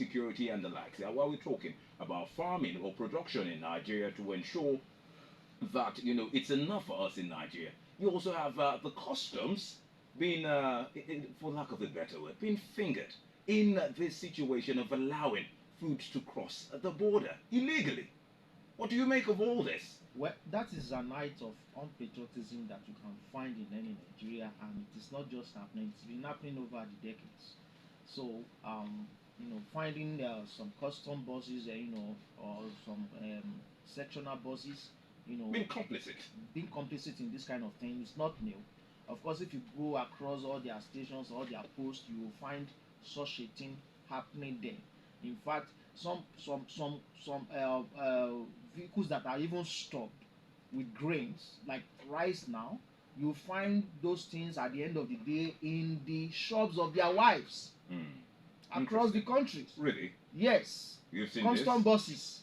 security and the likes. While we're talking about farming or production in Nigeria to ensure that it's enough for us in Nigeria, you also have the customs being, for lack of a better word, being fingered in this situation of allowing foods to cross the border illegally. What do you make of all this? Well, that is an act of unpatriotism that you can find in any Nigeria, and it is not just happening; it's been happening over the decades. So, finding some custom buses, or some sectional buses, being complicit in this kind of thing is not new. Of course, if you go across all their stations, all their posts, you will find such a thing happening there. In fact, some vehicles that are even stocked with grains like rice now, you find those things at the end of the day in the shops of their wives across the countries. Really? Yes. You've seen Custom this? buses.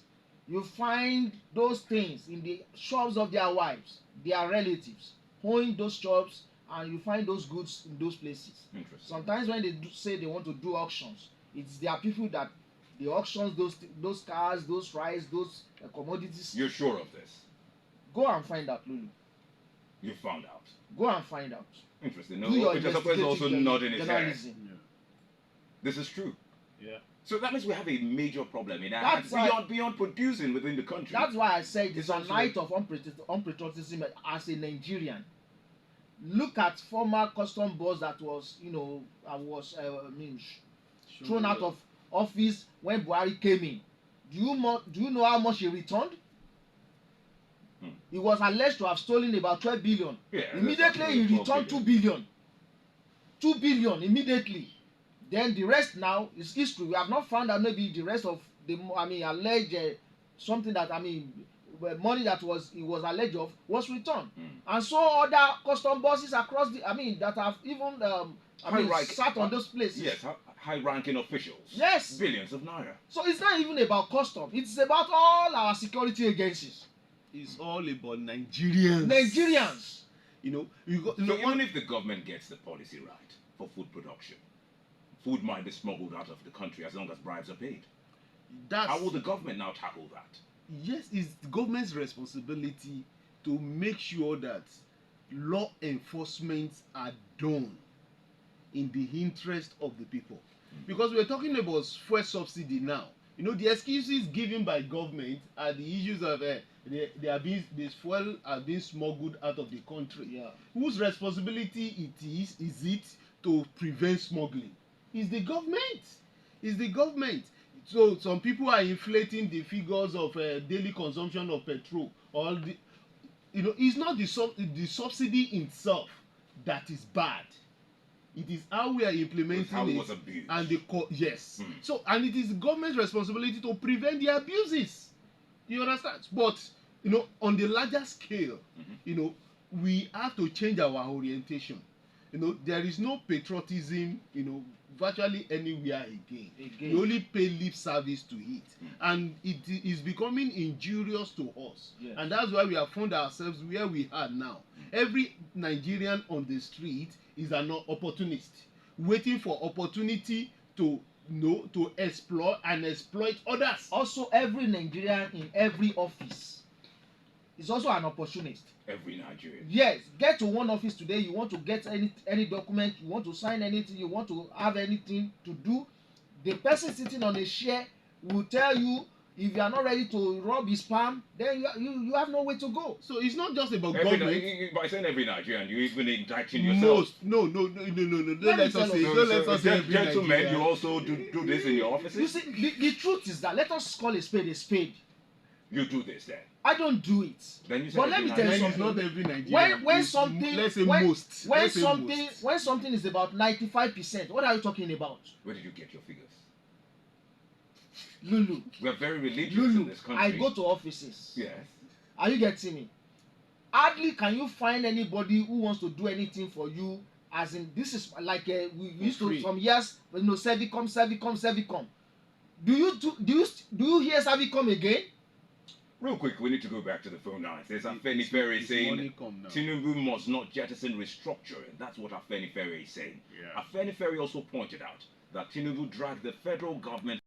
You find those things in the shops of their wives, their relatives, owning those shops, and you find those goods in those places. Interesting. Sometimes when they say they want to do auctions, it's their people that they auctions those cars, those rice, those commodities. You're sure of this? Go and find out, Lulu. You found out. Go and find out. Interesting. Do your Ojasope is also nodding his head. journalism. Yeah. This is true. Yeah. So that means we have a major problem in That's beyond producing within the country. That's why I said it's an also act of unpatriotism as a Nigerian. Look at former custom boss that was, thrown out of office when Buhari came in. Do you know how much he returned? He was alleged to have stolen about 12 billion. Yeah, immediately he returned 2 billion. 2 billion immediately. Then the rest now is history. We have not found out maybe the rest of the alleged something that money that he was alleged of was returned. And so other custom bosses across that have even sat on those places. Yes, high-ranking officials. Yes. Billions of naira. So it's not even about custom. It's about all our security agencies. It's all about Nigerians. Nigerians. So even if the government gets the policy right for food production, food might be smuggled out of the country as long as bribes are paid. How will the government now tackle that? Yes, it's the government's responsibility to make sure that law enforcement are done in the interest of the people. Because we're talking about fuel subsidy now. The excuses given by government are the issues of this fuel are being smuggled out of the country. Yeah. Whose responsibility is it to prevent smuggling? It's the government. It's the government. So some people are inflating the figures of daily consumption of petrol. It's not the subsidy itself that is bad. It is how we are implementing how it it was abused. and yes. So and it is the government's responsibility to prevent the abuses. You understand? But on the larger scale, we have to change our orientation. There is no patriotism, virtually anywhere again. We only pay lip service to it, and it is becoming injurious to us. Yes. And that's why we have found ourselves where we are now. Every Nigerian on the street is an opportunist, waiting for opportunity to explore and exploit others. Also, every Nigerian in every office is also an opportunist. Every Nigerian. Yes, get to one office today, you want to get any document, you want to sign anything, you want to have anything to do, the person sitting on a chair will tell you if you are not ready to rub his palm, then you have no way to go. So it's not just about government. By saying every Nigerian, you even indicting yourself. No. Don't let us say every gentlemen, Nigerian. you also do this in your offices? You see, the truth is that let us call a spade a spade. You do this then? I don't do it. Then you say but let me tell you It's something. not every Nigerian. When something, let's say when, most. when Let's say something, most. when something is about 95%, what are you talking about? Where did you get your figures? Lulu. We are very religious in this country. I go to offices. Yes. Are you getting me? Hardly can you find anybody who wants to do anything for you. As in, this is like we used to some years. Servicom. Do you hear Servicom again? Real quick, we need to go back to the phone lines. There's Afeni Ferry saying Tinubu must not jettison restructuring. That's what Afeni Ferry is saying. Yeah. Afeni Ferry also pointed out that Tinubu dragged the federal government